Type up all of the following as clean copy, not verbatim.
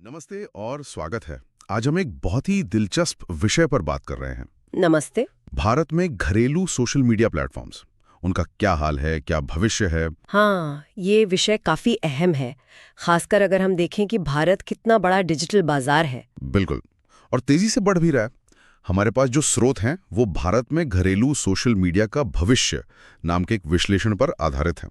नमस्ते और स्वागत है। आज हम एक बहुत ही दिलचस्प विषय पर बात कर रहे हैं। नमस्ते। भारत में घरेलू सोशल मीडिया प्लेटफॉर्म्स, उनका क्या हाल है, क्या भविष्य है? हाँ, ये विषय काफी अहम है, खासकर अगर हम देखें कि भारत कितना बड़ा डिजिटल बाजार है। बिल्कुल, और तेजी से बढ़ भी रहा है। हमारे पास जो स्रोत हैं वो भारत में घरेलू सोशल मीडिया का भविष्य नाम के एक विश्लेषण पर आधारित हैं।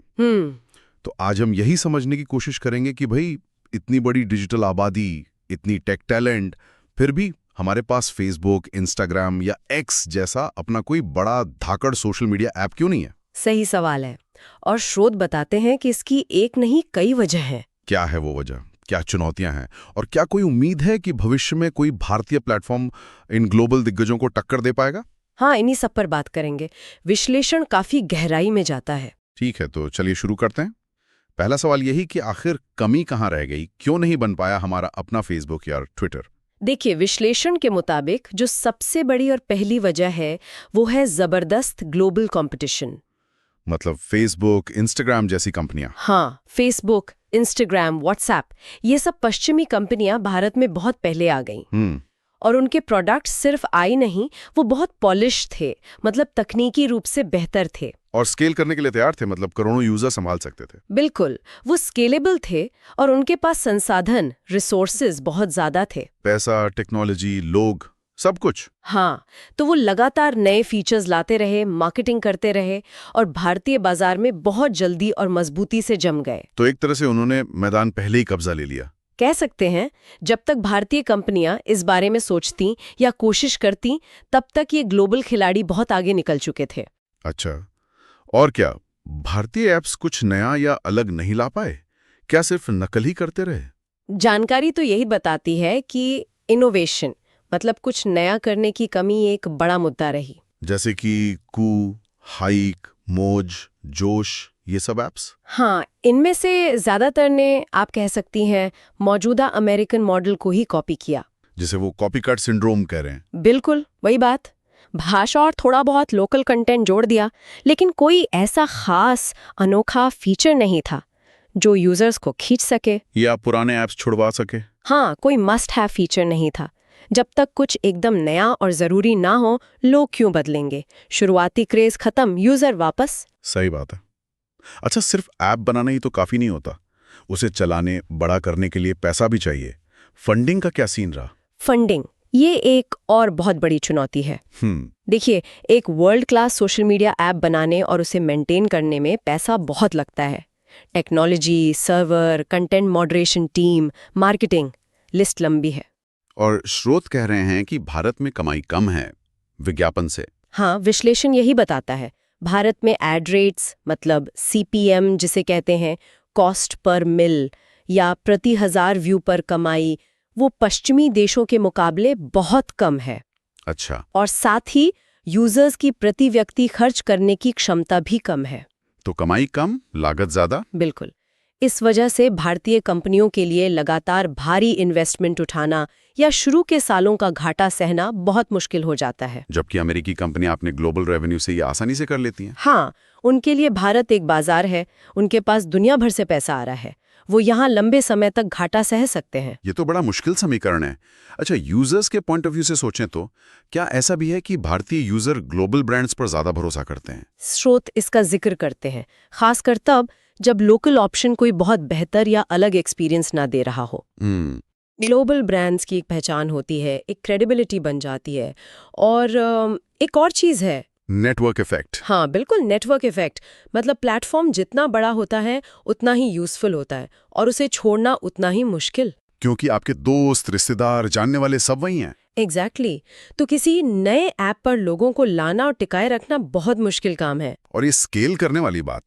तो आज हम यही समझने की कोशिश करेंगे कि भाई इतनी बड़ी डिजिटल आबादी, इतनी टेक टैलेंट, फिर भी हमारे पास फेसबुक, इंस्टाग्राम या एक्स जैसा अपना कोई बड़ा धाकड़ सोशल मीडिया ऐप क्यों नहीं है? सही सवाल है, और स्रोत बताते हैं कि इसकी एक नहीं कई वजह हैं। क्या है वो वजह, क्या चुनौतियां हैं, और क्या कोई उम्मीद है कि भविष्य में कोई भारतीय प्लेटफॉर्म इन ग्लोबल दिग्गजों को टक्कर दे पाएगा? हाँ, इन्हीं सब पर बात करेंगे। विश्लेषण काफी गहराई में जाता है। ठीक है, तो चलिए शुरू करते हैं। पहला सवाल यही कि आखिर कमी कहाँ रह गई, क्यों नहीं बन पाया हमारा अपना फेसबुक या ट्विटर? देखिए, विश्लेषण के मुताबिक जो सबसे बड़ी और पहली वजह है वो है जबरदस्त ग्लोबल कंपटीशन। मतलब फेसबुक, इंस्टाग्राम जैसी कंपनियां? हाँ, फेसबुक, इंस्टाग्राम, व्हाट्सएप, ये सब पश्चिमी कंपनियां भारत में बहुत पहले आ गईं। और उनके प्रोडक्ट्स सिर्फ आई नहीं, वो बहुत पॉलिश थे, मतलब तकनीकी रूप से बेहतर थे। और स्केल करने के लिए तैयार थे, मतलब करोड़ों यूजर संभाल सकते थे। बिल्कुल, वो स्केलेबल थे और उनके पास संसाधन, रिसोर्सेज बहुत ज्यादा थे। पैसा, टेक्नोलॉजी, लोग, सब कुछ। हाँ, तो वो लगातार नए फीचर्स लाते रहे, मार्केटिंग करते रहे और भारतीय बाजार में बहुत जल्दी और मजबूती से जम गए। तो एक तरह से उन्होंने मैदान पहले ही कब्जा ले लिया, कह सकते हैं। जब तक भारतीय कंपनियां इस बारे में सोचती या कोशिश करती, तब तक ये ग्लोबल खिलाड़ी बहुत आगे निकल चुके थे। अच्छा, और क्या भारतीय ऐप्स कुछ नया या अलग नहीं ला पाए? क्या सिर्फ नकल ही करते रहे? जानकारी तो यही बताती है कि इनोवेशन, मतलब कुछ नया करने की कमी एक बड़ा मुद्दा रही। जैसे कि कू, हाइक, मोज, जोश, ये सब ऐप्स? हाँ, इनमें से ज्यादातर ने, आप कह सकती हैं, मौजूदा अमेरिकन मॉडल को ही कॉपी किया, जिसे वो कॉपीकैट सिंड्रोम कह रहे हैं। बिल्कुल वही बात। भाषा और थोड़ा बहुत लोकल कंटेंट जोड़ दिया, लेकिन कोई ऐसा खास अनोखा फीचर नहीं था जो यूजर्स को खींच सके या पुराने ऐप्स छुड़वा सके। हाँ, कोई मस्ट हैव फीचर नहीं था। जब तक कुछ एकदम नया और जरूरी ना हो, लोग क्यों बदलेंगे? शुरुआती क्रेज खत्म, यूजर वापस। सही बात है। अच्छा, सिर्फ ऐप बनाना ही तो काफी नहीं होता, उसे चलाने, बड़ा करने के लिए पैसा भी चाहिए। फंडिंग का क्या सीन रहा? फंडिंग, ये एक और बहुत बड़ी चुनौती है। देखिए, एक world class social media app बनाने और उसे मेंटेन करने में पैसा बहुत लगता है। Technology, server, content moderation team, marketing, list लंबी है। और स्रोत कह रहे हैं कि भारत में कमाई कम है विज्ञापन से। हाँ, विश्लेषण यही बताता है। भारत में एड रेट्स, मतलब CPM जिसे कहते हैं, कॉस्ट पर मिल या प्रति 1000 व्यू पर कमाई, वो पश्चिमी देशों के मुकाबले बहुत कम है। अच्छा। और साथ ही यूजर्स की प्रति व्यक्ति खर्च करने की क्षमता भी कम है। तो कमाई कम, लागत ज्यादा। बिल्कुल। इस वजह से भारतीय कंपनियों के लिए लगातार भारी इन्वेस्टमेंट उठाना या शुरू के सालों का घाटा सहना बहुत मुश्किल हो जाता है। जबकि अमेरिकी कंपनियां अपने ग्लोबल रेवेन्यू से ये आसानी से कर लेती हैं। हाँ, उनके लिए भारत एक बाजार है, उनके पास दुनिया भर से पैसा आ रहा है, वो यहाँ लंबे समय तक घाटा सह सकते हैं। ये तो बड़ा मुश्किल समीकरण है। अच्छा, यूजर्स के पॉइंट ऑफ व्यू से सोचें तो क्या ऐसा भी है कि भारतीय यूजर ग्लोबल ब्रांड्स पर ज्यादा भरोसा करते हैं? स्रोत इसका जिक्र करते हैं, खासकर तब जब लोकल ऑप्शन कोई बहुत बेहतर या अलग एक्सपीरियंस ना दे रहा हो। ग्लोबल ब्रांड्स की एक पहचान होती है, एक क्रेडिबिलिटी बन जाती है। और एक और चीज़ है, नेटवर्क इफेक्ट। हाँ बिल्कुल, नेटवर्क इफेक्ट। मतलब प्लेटफॉर्म जितना बड़ा होता है उतना ही यूजफुल होता है और उसे छोड़ना उतना ही मुश्किल। क्योंकि आपके दोस्त, रिश्तेदार, जानने वाले सब वही हैं। एग्जैक्टली। तो किसी नए ऐप पर लोगों को लाना और टिकाए रखना बहुत मुश्किल काम है। और ये स्केल करने वाली बात,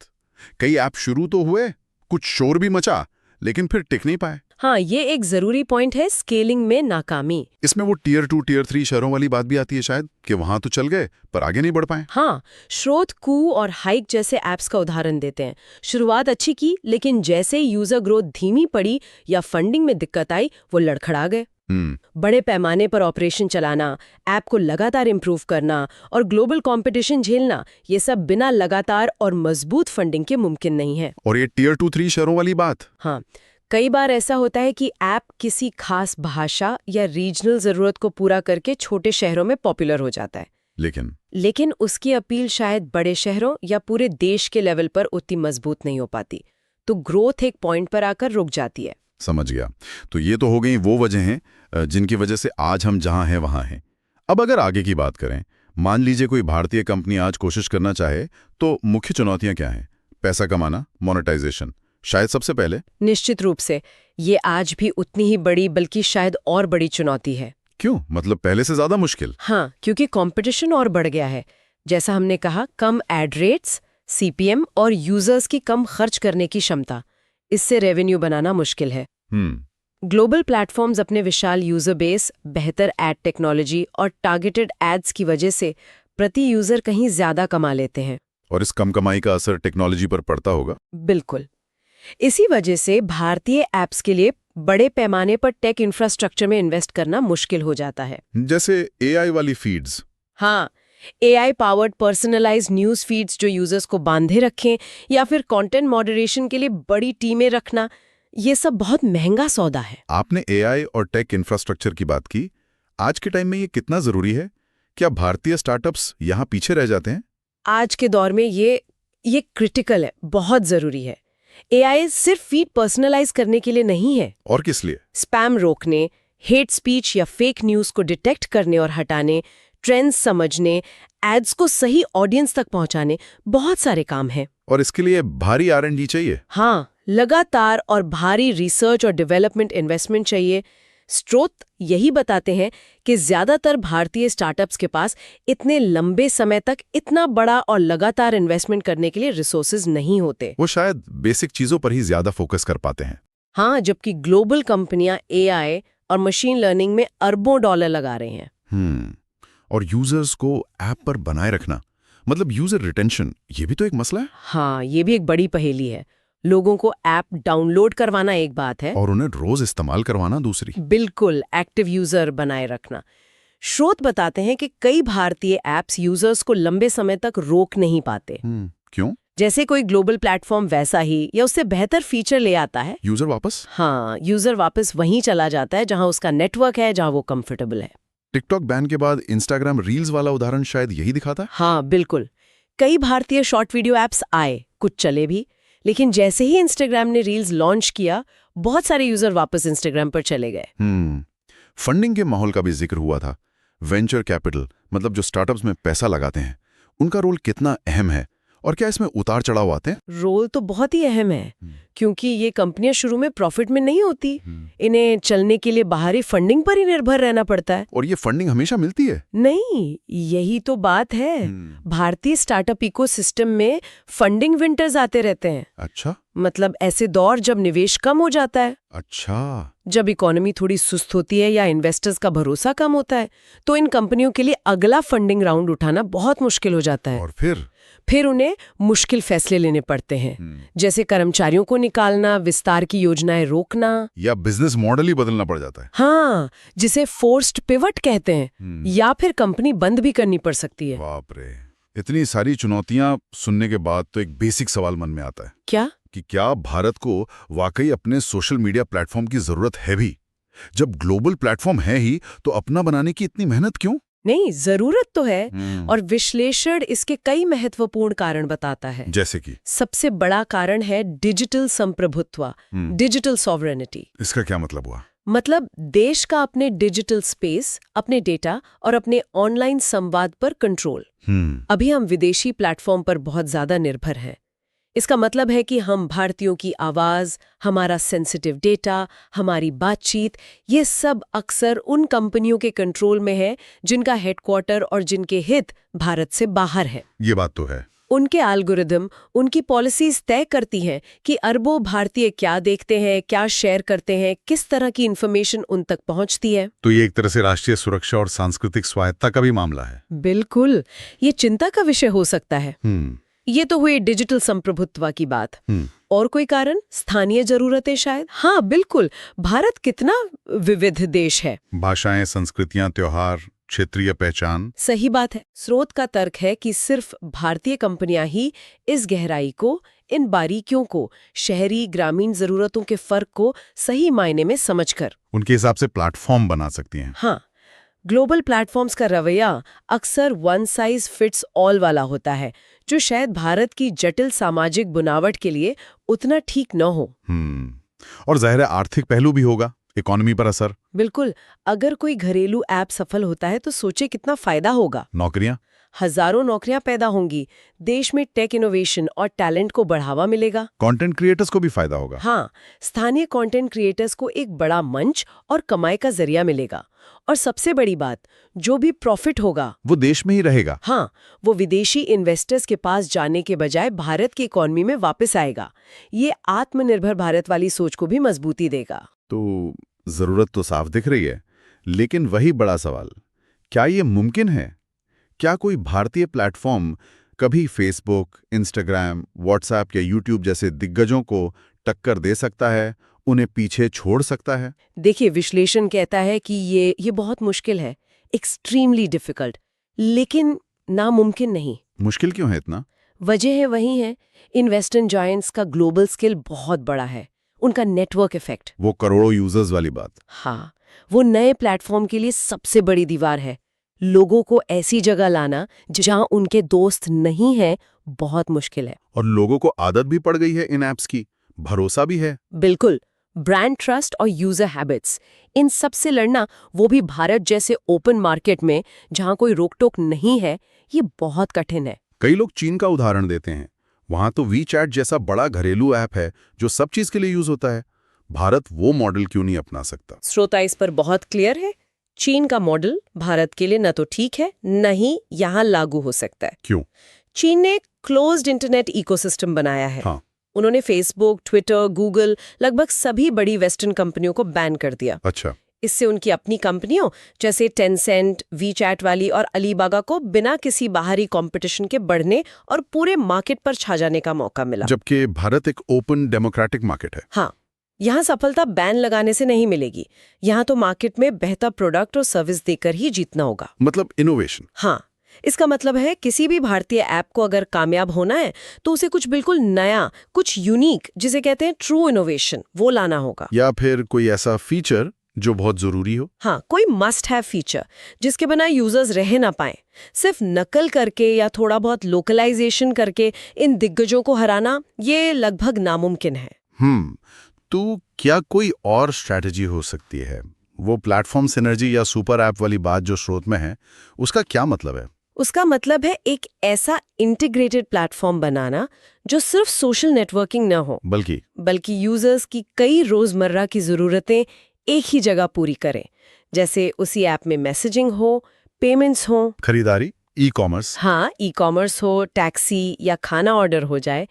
कई ऐप शुरू तो हुए, कुछ शोर भी मचा, लेकिन फिर टिक नहीं पाए। हाँ, ये एक जरूरी पॉइंट है, स्केलिंग में नाकामी। इसमें वो टियर 2, टियर 3 शहरों वाली बात भी आती है शायद, कि वहां तो चल गए पर आगे नहीं बढ़ पाए। हाँ, स्रोत कू और हाइक जैसे ऐप्स का उदाहरण देते हैं। शुरुआत अच्छी की, लेकिन जैसे यूजर ग्रोथ धीमी पड़ी या फंडिंग में दिक्कत आई, वो लड़खड़ा गए। बड़े पैमाने पर ऑपरेशन चलाना, ऐप को लगातार इंप्रूव करना और ग्लोबल कंपटीशन झेलना, ये सब बिना लगातार और मजबूत फंडिंग के मुमकिन नहीं है। और ये टियर 2, 3 शहरों वाली बात, हाँ, कई बार ऐसा होता है कि ऐप किसी खास भाषा या रीजनल जरूरत को पूरा करके छोटे शहरों में पॉपुलर हो जाता है, लेकिन उसकी अपील शायद बड़े शहरों या पूरे देश के लेवल पर उतनी मजबूत नहीं हो पाती, तो ग्रोथ एक पॉइंट पर आकर रुक जाती है। समझ गया। तो ये तो हो गई वो वजह हैं जिनकी वजह से आज हम जहां हैं वहां हैं। अब अगर आगे की बात करें, मान लीजिए कोई भारतीय कंपनी आज कोशिश करना चाहे, तो मुख्य चुनौतियां क्या हैं? पैसा कमाना, मोनेटाइजेशन शायद सबसे पहले। निश्चित रूप से ये आज भी उतनी ही बड़ी बल्कि शायद और बड़ी चुनौती है। क्यों? मतलब पहले से ज्यादा मुश्किल? हाँ, क्योंकि कंपटीशन और बढ़ गया है। जैसा हमने कहा, कम एड रेट्स, सीपीएम और यूजर्स की कम खर्च करने की क्षमता, इससे रेवेन्यू बनाना मुश्किल है। ग्लोबल प्लेटफॉर्म्स अपने विशाल यूजर बेस, बेहतर एड टेक्नोलॉजी और टारगेटेड एड्स की वजह से प्रति यूजर कहीं ज्यादा कमा लेते हैं। और इस कम कमाई का असर टेक्नोलॉजी पर पड़ता होगा? बिल्कुल। इसी वजह से भारतीय ऐप्स के लिए बड़े पैमाने पर टेक इंफ्रास्ट्रक्चर में इन्वेस्ट करना मुश्किल हो जाता है। जैसे एआई वाली फीड्स। हाँ, AI powered personalised news feeds जो यूजर्स को बांधे रखें, या फिर कंटेंट मॉडरेशन के लिए बड़ी टीमें रखना, ये सब बहुत महंगा सौदा है। आपने एआई और टेक इंफ्रास्ट्रक्चर की बात की। आज के टाइम में ये कितना जरूरी है? क्या भारतीय स्टार्टअप्स यहाँ पीछे रह जाते हैं? आज के दौर में ये क्रिटिकल है, बहुत जरूरी है। एआई सिर्फ फीड पर्सनलाइज करने के लिए नहीं है। और किस लिए? स्पैम रोकने, हेट स्पीच या फेक न्यूज को डिटेक्ट करने और हटाने, ट्रेंड्स समझने, एड्स को सही ऑडियंस तक पहुंचाने, बहुत सारे काम हैं। और इसके लिए भारी R&D चाहिए? हाँ, लगातार और भारी रिसर्च और डेवलपमेंट इन्वेस्टमेंट चाहिए। स्रोत यही बताते हैं कि ज्यादातर भारतीय स्टार्टअप्स के पास इतने लंबे समय तक इतना बड़ा और लगातार इन्वेस्टमेंट करने के लिए रिसोर्सेज नहीं होते। वो शायद बेसिक चीजों पर ही ज्यादा फोकस कर पाते हैं। हाँ, जबकि ग्लोबल कंपनियां एआई और मशीन लर्निंग में अरबों डॉलर लगा रहे हैं। और यूजर्स को ऐप पर बनाए रखना, मतलब यूजर रिटेंशन, ये भी तो एक मसला है। हाँ, ये भी एक बड़ी पहेली है। लोगों को ऐप डाउनलोड करवाना एक बात है और उन्हें रोज इस्तेमाल करवाना दूसरी। बिल्कुल, एक्टिव यूजर बनाए रखना। स्रोत बताते हैं कि कई भारतीय ऐप्स यूजर्स को लंबे समय तक रोक नहीं पाते। क्यों? जैसे कोई ग्लोबल प्लेटफॉर्म वैसा ही या उससे बेहतर फीचर ले आता है, यूजर वापस? हाँ, यूजर वापस वहीं चला जाता है जहां उसका नेटवर्क है, जहां वो कंफर्टेबल है। टिकटॉक बैन के बाद इंस्टाग्राम रील्स वाला उदाहरण शायद यही दिखाता है। हाँ, बिल्कुल। कई भारतीय शॉर्ट वीडियो ऐप्स आए, कुछ चले भी, लेकिन जैसे ही इंस्टाग्राम ने रील्स लॉन्च किया, बहुत सारे यूजर वापस इंस्टाग्राम पर चले गए। फंडिंग के माहौल का भी जिक्र हुआ था। वेंचर कैपिटल, मतलब जो स्टार्टअप्स में पैसा लगाते हैं, उनका रोल कितना अहम है और क्या इसमें उतार चढ़ाव आते हैं? रोल तो बहुत ही अहम है, क्योंकि ये कंपनियां शुरू में प्रॉफिट में नहीं होती। इन्हें चलने के लिए बाहरी फंडिंग पर ही निर्भर रहना पड़ता है। और ये फंडिंग हमेशा मिलती है? नहीं, यही तो बात है। भारतीय स्टार्टअप इकोसिस्टम में फंडिंग विंटर्स आते रहते हैं। अच्छा, मतलब ऐसे दौर जब निवेश कम हो जाता है। अच्छा। जब इकोनॉमी थोड़ी सुस्त होती है या इन्वेस्टर्स का भरोसा कम होता है, तो इन कंपनियों के लिए अगला फंडिंग राउंड उठाना बहुत मुश्किल हो जाता है। और फिर उन्हें मुश्किल फैसले लेने पड़ते हैं, जैसे कर्मचारियों को निकालना, विस्तार की योजनाएं रोकना, या बिजनेस मॉडल ही बदलना पड़ जाता है। हाँ, जिसे फोर्स्ड पिवट कहते हैं, या फिर कंपनी बंद भी करनी पड़ सकती है। बाप रे, इतनी सारी चुनौतियां सुनने के बाद तो एक बेसिक सवाल मन में आता है। क्या? कि क्या भारत को वाकई अपने सोशल मीडिया प्लेटफॉर्म की जरूरत है भी? जब ग्लोबल प्लेटफॉर्म है ही, तो अपना बनाने की इतनी मेहनत क्यों? नहीं, जरूरत तो है, और विश्लेषण इसके कई महत्वपूर्ण कारण बताता है। जैसे कि सबसे बड़ा कारण है डिजिटल संप्रभुत्व, डिजिटल सॉवरेनिटी। इसका क्या मतलब हुआ? मतलब देश का अपने डिजिटल स्पेस, अपने डेटा और अपने ऑनलाइन संवाद पर कंट्रोल। अभी हम विदेशी प्लेटफॉर्म पर बहुत ज्यादा निर्भर हैं। इसका मतलब है कि हम भारतीयों की आवाज, हमारा सेंसिटिव डेटा, हमारी बातचीत, ये सब अक्सर उन कंपनियों के कंट्रोल में है जिनका हेडक्वार्टर और जिनके हित भारत से बाहर है। ये बात तो है। उनके एल्गोरिदम, उनकी पॉलिसीज तय करती हैं कि अरबों भारतीय क्या देखते हैं, क्या शेयर करते हैं, किस तरह की इन्फॉर्मेशन उन तक पहुंचती है। तो ये एक तरह से राष्ट्रीय सुरक्षा और सांस्कृतिक स्वायत्ता का भी मामला है। बिल्कुल, ये चिंता का विषय हो सकता है। ये तो हुई डिजिटल संप्रभुत्व की बात। और कोई कारण? स्थानीय जरूरतें शायद। हाँ, बिल्कुल, भारत कितना विविध देश है। भाषाएं, संस्कृतियां, त्योहार, क्षेत्रीय पहचान। सही बात है। स्रोत का तर्क है कि सिर्फ भारतीय कंपनियां ही इस गहराई को, इन बारीकियों को, शहरी ग्रामीण जरूरतों के फर्क को सही मायने में समझकर उनके हिसाब से प्लेटफॉर्म बना सकती हैं। हाँ, ग्लोबल प्लेटफॉर्म्स का रवैया अक्सर वन साइज फिट्स ऑल वाला होता है, जो शायद भारत की जटिल सामाजिक बुनावट के लिए उतना ठीक न हो। और ज़ाहिर है आर्थिक पहलू भी होगा, इकोनॉमी पर असर। बिल्कुल, अगर कोई घरेलू ऐप सफल होता है तो सोचे कितना फायदा होगा। नौकरियां, हजारों नौकरियां पैदा होंगी, देश में टेक इनोवेशन और टैलेंट को बढ़ावा मिलेगा। कंटेंट क्रिएटर्स को भी फायदा होगा। हाँ, स्थानीय कंटेंट क्रिएटर्स को एक बड़ा मंच और कमाई का जरिया मिलेगा। और सबसे बड़ी बात, जो भी प्रॉफिट होगा वो देश में ही रहेगा। हाँ, वो विदेशी इन्वेस्टर्स के पास जाने के बजाय भारत की इकोनॉमी में वापस आएगा। ये आत्मनिर्भर भारत वाली सोच को भी मजबूती देगा। तो जरूरत तो साफ दिख रही है, लेकिन वही बड़ा सवाल, क्या ये मुमकिन है? क्या कोई भारतीय प्लेटफॉर्म कभी फेसबुक, इंस्टाग्राम, व्हाट्सएप या यूट्यूब जैसे दिग्गजों को टक्कर दे सकता है, उन्हें पीछे छोड़ सकता है? देखिए, विश्लेषण कहता है कि ये बहुत मुश्किल है, एक्सट्रीमली डिफिकल्ट, लेकिन नामुमकिन नहीं। मुश्किल क्यों है इतना? वजह वही है, इन्वेस्टमेंट जायंट्स का ग्लोबल स्केल बहुत बड़ा है, उनका नेटवर्क इफेक्ट। वो करोड़ों यूजर्स वाली बात। हाँ, वो नए प्लेटफॉर्म के लिए सबसे बड़ी दीवार है। लोगों को ऐसी जगह लाना जहां उनके दोस्त नहीं हैं, बहुत मुश्किल है। और लोगों को आदत भी पड़ गई है इन ऐप्स की, भरोसा भी है। बिल्कुल, ब्रांड ट्रस्ट और यूजर हैबिट्स, इन सब से लड़ना, वो भी भारत जैसे ओपन मार्केट में जहां कोई रोक टोक नहीं है, ये बहुत कठिन है। कई लोग चीन का उदाहरण देते हैं। वहां तो वीचैट जैसा बड़ा घरेलू ऐप है जो सब चीज के लिए यूज होता है। भारत वो मॉडल क्यों नहीं अपना सकता? श्रोता इस पर बहुत क्लियर है। चीन का मॉडल भारत के लिए न तो ठीक है, न ही यहाँ लागू हो सकता है। क्यों? चीन ने क्लोज्ड इंटरनेट इकोसिस्टम बनाया है। हाँ। उन्होंने फेसबुक, ट्विटर, गूगल, लगभग सभी बड़ी वेस्टर्न कंपनियों को बैन कर दिया। अच्छा। इससे उनकी अपनी कंपनियों जैसे टेंसेंट, वीचैट वाली और अलीबाबा को बिना किसी बाहरी कंपटीशन के बढ़ने और पूरे मार्केट पर छा जाने का मौका मिला। जबकि भारत एक ओपन डेमोक्रेटिक मार्केट है। हाँ, यहाँ सफलता बैन लगाने से नहीं मिलेगी। यहाँ तो मार्केट में बेहतर प्रोडक्ट और सर्विस देकर ही जीतना होगा। मतलब इनोवेशन। हाँ, इसका मतलब है किसी भी भारतीय ऐप को अगर कामयाब होना है तो उसे कुछ बिल्कुल नया, कुछ यूनिक, जिसे कहते हैं ट्रू इनोवेशन, वो लाना होगा। या फिर कोई ऐसा फीचर जो बहुत जरूरी हो। हाँ, कोई मस्ट हैव फीचर जिसके बिना यूजर्स रह ना पाए। सिर्फ नकल करके या थोड़ा बहुत लोकलाइजेशन करके इन दिग्गजों को हराना, ये लगभग नामुमकिन है। तो क्या कोई और स्ट्रैटेजी हो सकती है? वो प्लेटफॉर्म सिनर्जी या सुपर ऐप वाली बात जो स्रोत में है, उसका क्या मतलब है? उसका मतलब है एक ऐसा इंटीग्रेटेड प्लेटफॉर्म बनाना जो सिर्फ सोशल नेटवर्किंग न हो, बल्कि यूजर्स की कई रोजमर्रा की जरूरतें एक ही जगह पूरी करें। जैसे उसी ऐप में मैसेजिंग हो, पेमेंट्स हो, खरीदारी, ई कॉमर्स। हाँ, ई कॉमर्स हो, टैक्सी या खाना ऑर्डर हो जाए,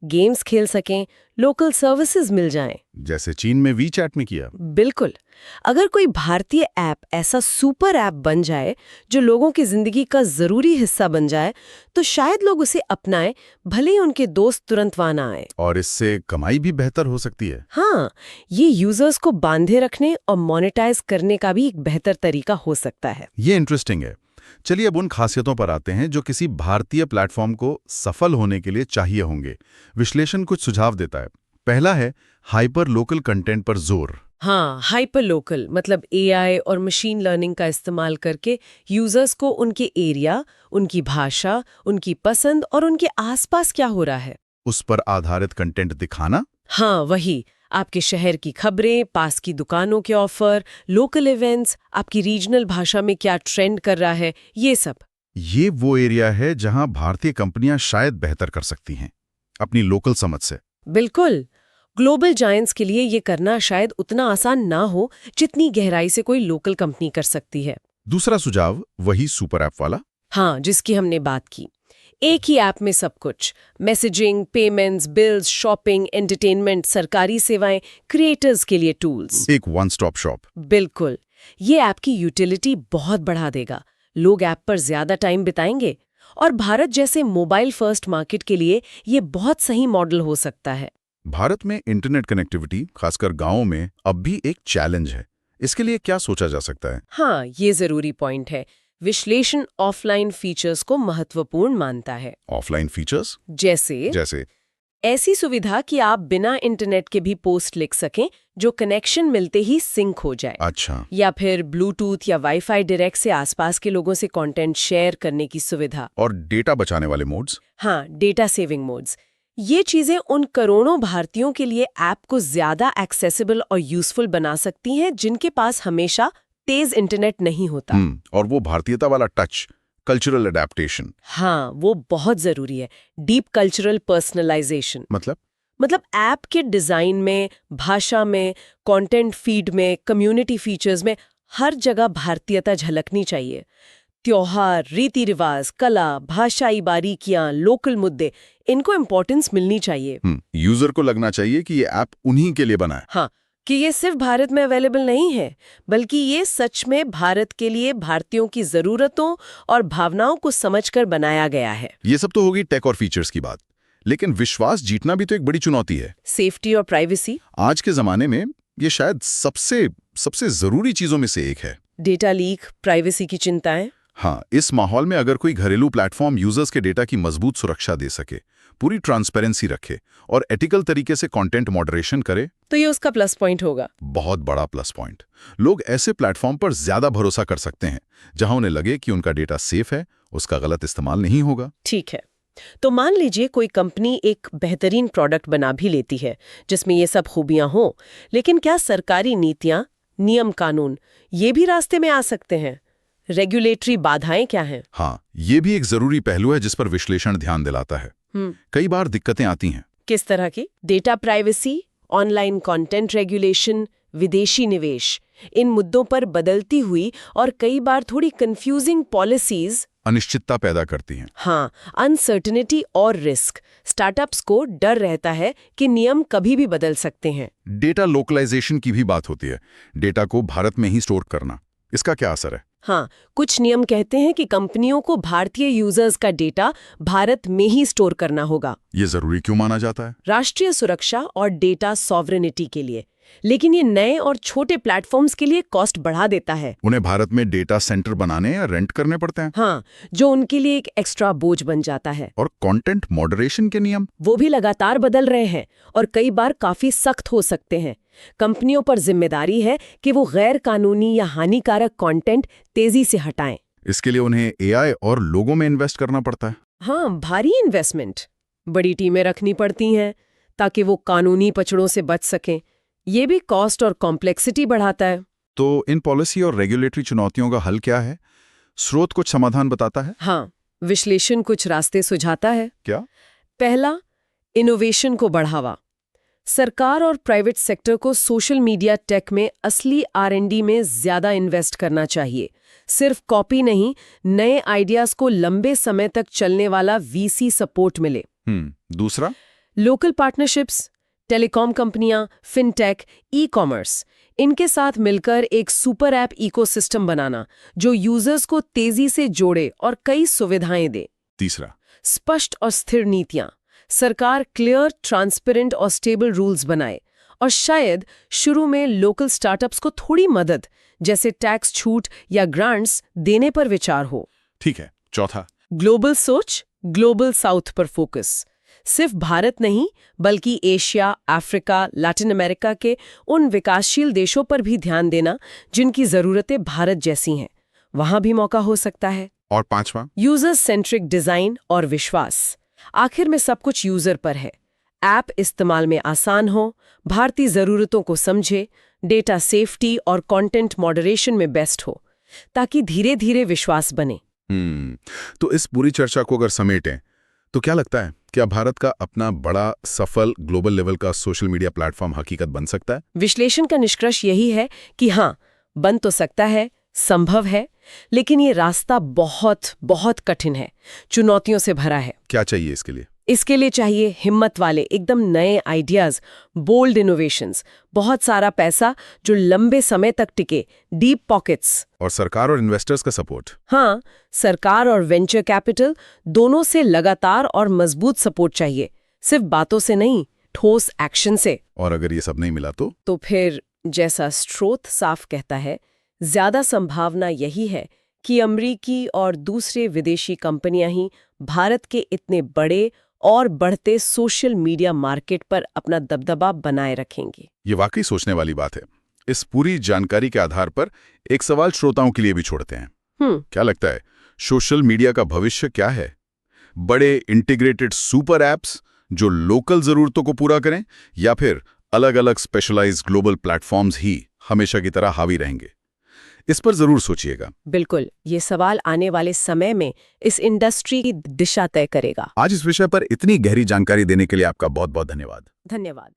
गेम्स खेल सकें, लोकल सर्विसेज मिल जाएं। जैसे चीन में वीचैट में किया। बिल्कुल। अगर कोई भारतीय ऐप ऐसा सुपर ऐप बन जाए जो लोगों की जिंदगी का जरूरी हिस्सा बन जाए, तो शायद लोग उसे अपनाएं, भले ही उनके दोस्त तुरंत वहां ना आए। और इससे कमाई भी बेहतर हो सकती है। हाँ, ये यूजर्स को बांधे रखने और मोनेटाइज करने का भी एक बेहतर तरीका हो सकता है। ये इंटरेस्टिंग है। चलिए अब उन खासियतों पर आते हैं जो किसी भारतीय प्लेटफॉर्म को सफल होने के लिए चाहिए होंगे। विश्लेषण कुछ सुझाव देता है। पहला है हाइपर लोकल कंटेंट पर जोर। हाँ, हाइपर लोकल मतलब एआई और मशीन लर्निंग का इस्तेमाल करके यूजर्स को उनके एरिया, उनकी भाषा, उनकी पसंद और उनके आसपास क्या हो रहा है, उस पर आधारित कंटेंट दिखाना। हाँ, वही आपके शहर की खबरें, पास की दुकानों के ऑफर, लोकल इवेंट्स, आपकी रीजनल भाषा में क्या ट्रेंड कर रहा है, ये सब। ये वो एरिया है जहां भारतीय कंपनियां शायद बेहतर कर सकती हैं अपनी लोकल समझ से। बिल्कुल। ग्लोबल जायंट्स के लिए ये करना शायद उतना आसान ना हो जितनी गहराई से कोई लोकल कंपनी कर सकती है। दूसरा सुझाव वही सुपर ऐप वाला। हाँ, जिसकी हमने बात की। एक ही ऐप में सब कुछ, messaging, payments, bills, shopping, entertainment, सरकारी सेवाएं, क्रिएटर्स के लिए टूल्स। एक वन स्टॉप शॉप। बिल्कुल। ये ऐप की यूटिलिटी बहुत बढ़ा देगा। लोग ऐप पर ज्यादा टाइम बिताएंगे और भारत जैसे मोबाइल फर्स्ट मार्केट के लिए ये बहुत सही मॉडल हो सकता है। भारत में इंटरनेट कनेक्टिविटी, खासकर गांवों में, अब भी एक चैलेंज है। इसके लिए क्या सोचा जा सकता है? हाँ, ये जरूरी पॉइंट है। विश्लेषण ऑफलाइन फीचर्स को महत्वपूर्ण मानता है। ऑफलाइन फीचर्स जैसे ऐसी सुविधा कि आप बिना इंटरनेट के भी पोस्ट लिख सकें जो कनेक्शन मिलते ही सिंक हो जाए। अच्छा। या फिर ब्लूटूथ या वाईफाई डायरेक्ट से आसपास के लोगों से कंटेंट शेयर करने की सुविधा। और डेटा बचाने वाले मोड्स? हाँ, डेटा सेविंग मोड्स। ये चीजें उन करोड़ों भारतीयों के लिए ऐप को ज्यादा एक्सेसिबल और यूजफुल बना सकती हैं जिनके पास हमेशा तेज इंटरनेट नहीं होता। और वो भारतीयता वाला टच, कल्चरल अडेप्टेशन। हाँ, वो बहुत जरूरी है। Deep cultural personalisation. मतलब ऐप के डिजाइन में, भाषा में, कंटेंट फीड में, कम्युनिटी फीचर्स में हर जगह भारतीयता झलकनी चाहिए। त्योहार, रीति रिवाज, कला, भाषाई बारीकियां, लोकल मुद्दे, इनको इम्पोर्टेंस मिलनी चाहिए। यूजर को लगना चाहिए कि ये ऐप उन्हीं के लिए बना है। हाँ, कि ये सिर्फ भारत में अवेलेबल नहीं है, बल्कि ये सच में भारत के लिए भारतीयों की जरूरतों और भावनाओं को समझकर बनाया गया है। ये सब तो होगी टेक और फीचर्स की बात, लेकिन विश्वास जीतना भी तो एक बड़ी चुनौती है। सेफ्टी और प्राइवेसी आज के जमाने में ये शायद सबसे जरूरी चीजों में से एक है। डेटा लीक, प्राइवेसी की चिंताएं। हाँ, इस माहौल में अगर कोई घरेलू प्लेटफॉर्म यूजर्स के डेटा की मजबूत सुरक्षा दे सके, पूरी ट्रांसपेरेंसी रखे और एथिकल तरीके से कंटेंट मॉडरेशन करे, तो ये उसका प्लस पॉइंट होगा। बहुत बड़ा प्लस पॉइंट। लोग ऐसे प्लेटफॉर्म पर ज्यादा भरोसा कर सकते हैं जहां उन्हें लगे कि उनका डेटा सेफ है, उसका गलत इस्तेमाल नहीं होगा। ठीक है, तो मान लीजिए कोई कंपनी एक बेहतरीन प्रोडक्ट बना भी लेती है जिसमें ये सब खूबियां हो, लेकिन क्या सरकारी नीतियां, नियम कानून ये भी रास्ते में आ सकते हैं? रेगुलेटरी बाधाएं क्या हैं? हाँ, ये भी एक जरूरी पहलू है जिस पर विश्लेषण ध्यान दिलाता है। कई बार दिक्कतें आती हैं। किस तरह की? Data privacy, online content regulation, विदेशी निवेश, इन मुद्दों पर बदलती हुई और कई बार थोड़ी कंफ्यूजिंग पॉलिसीज अनिश्चितता पैदा करती हैं। हाँ, अनसर्टेनिटी और रिस्क। स्टार्टअप्स को डर रहता है कि नियम कभी भी बदल सकते हैं। डेटा लोकलाइजेशन की भी बात होती है, डेटा को भारत में ही स्टोर करना, इसका क्या असर है? हाँ, कुछ नियम कहते हैं कि कंपनियों को भारतीय यूजर्स का डेटा भारत में ही स्टोर करना होगा। ये जरूरी क्यों माना जाता है? राष्ट्रीय सुरक्षा और डेटा सॉवरेनिटी के लिए। लेकिन ये नए और छोटे प्लेटफॉर्म्स के लिए कॉस्ट बढ़ा देता है। उन्हें भारत में डेटा सेंटर बनाने या रेंट करने पड़ते हैं। हाँ, जो उनके लिए एक एक्स्ट्रा बोझ बन जाता है। और कंटेंट मॉडरेशन के नियम, वो भी लगातार बदल रहे हैं और कई बार काफी सख्त हो सकते हैं। कंपनियों पर जिम्मेदारी है कि वो गैर कानूनी या हानिकारक कंटेंट तेजी से हटाएं। इसके लिए उन्हें एआई और लोगों में इन्वेस्ट करना पड़ता है। हाँ, भारी इन्वेस्टमेंट, बड़ी टीमें रखनी पड़ती हैं ताकि वो कानूनी पचड़ों से बच सकें। ये भी कॉस्ट और कॉम्प्लेक्सिटी बढ़ाता है। तो इन पॉलिसी और रेगुलेटरी चुनौतियों का हल क्या है? स्रोत कुछ समाधान बताता है? हाँ, विश्लेषण कुछ रास्ते सुझाता है। क्या? पहला, इनोवेशन को बढ़ावा। सरकार और प्राइवेट सेक्टर को सोशल मीडिया टेक में असली R&D में ज्यादा इन्वेस्ट करना चाहिए। सिर्फ कॉपी नहीं, नए आइडियाज को लंबे समय तक चलने वाला VC सपोर्ट मिले। दूसरा, लोकल पार्टनरशिप्स, टेलीकॉम कंपनियां, फिनटेक, ई-कॉमर्स, इनके साथ मिलकर एक सुपर ऐप इकोसिस्टम बनाना जो यूजर्स को तेजी से जोड़े और कई सुविधाएं दे। तीसरा, स्पष्ट और स्थिर नीतियां। सरकार क्लियर, ट्रांसपेरेंट और स्टेबल रूल्स बनाए और शायद शुरू में लोकल स्टार्टअप्स को थोड़ी मदद, जैसे टैक्स छूट या ग्रांट्स देने पर विचार हो। ठीक है। चौथा, ग्लोबल सोच, ग्लोबल साउथ पर फोकस। सिर्फ भारत नहीं, बल्कि एशिया, अफ्रीका, लैटिन अमेरिका के उन विकासशील देशों पर भी ध्यान देना जिनकी जरूरतें भारत जैसी हैं। वहां भी मौका हो सकता है। और पांचवा, यूजर सेंट्रिक डिजाइन और विश्वास। आखिर में सब कुछ यूजर पर है। ऐप इस्तेमाल में आसान हो, भारतीय जरूरतों को समझे, डेटा सेफ्टी और कंटेंट मॉडरेशन में बेस्ट हो, ताकि धीरे धीरे विश्वास बने। तो इस पूरी चर्चा को अगर समेटें तो क्या लगता है, क्या भारत का अपना बड़ा सफल ग्लोबल लेवल का सोशल मीडिया प्लेटफॉर्म हकीकत बन सकता है? विश्लेषण का निष्कर्ष यही है कि हाँ, बन तो सकता है, संभव है, लेकिन ये रास्ता बहुत बहुत कठिन है, चुनौतियों से भरा है। क्या चाहिए इसके लिए? इसके लिए चाहिए हिम्मत वाले एकदम नए आइडियाज, बोल्ड इनोवेशंस, बहुत सारा पैसा जो लंबे समय तक टिके, डीप पॉकेट्स, और सरकार और इन्वेस्टर्स का सपोर्ट। हाँ, सरकार और वेंचर कैपिटल दोनों से लगातार और मजबूत सपोर्ट चाहिए, सिर्फ बातों से नहीं, ठोस एक्शन से। और अगर ये सब नहीं मिला तो फिर जैसा स्रोत साफ कहता है, ज्यादा संभावना यही है कि अमेरिकी और दूसरे विदेशी कंपनियां ही भारत के इतने बड़े और बढ़ते सोशल मीडिया मार्केट पर अपना दबदबा बनाए रखेंगे। ये वाकई सोचने वाली बात है। इस पूरी जानकारी के आधार पर एक सवाल श्रोताओं के लिए भी छोड़ते हैं। क्या लगता है, सोशल मीडिया का भविष्य क्या है? बड़े इंटीग्रेटेड सुपर ऐप्स जो लोकल जरूरतों को पूरा करें, या फिर अलग अलग स्पेशलाइज्ड ग्लोबल प्लेटफॉर्म्स ही हमेशा की तरह हावी रहेंगे? इस पर जरूर सोचिएगा। बिल्कुल, ये सवाल आने वाले समय में इस इंडस्ट्री की दिशा तय करेगा। आज इस विषय पर इतनी गहरी जानकारी देने के लिए आपका बहुत बहुत धन्यवाद। धन्यवाद।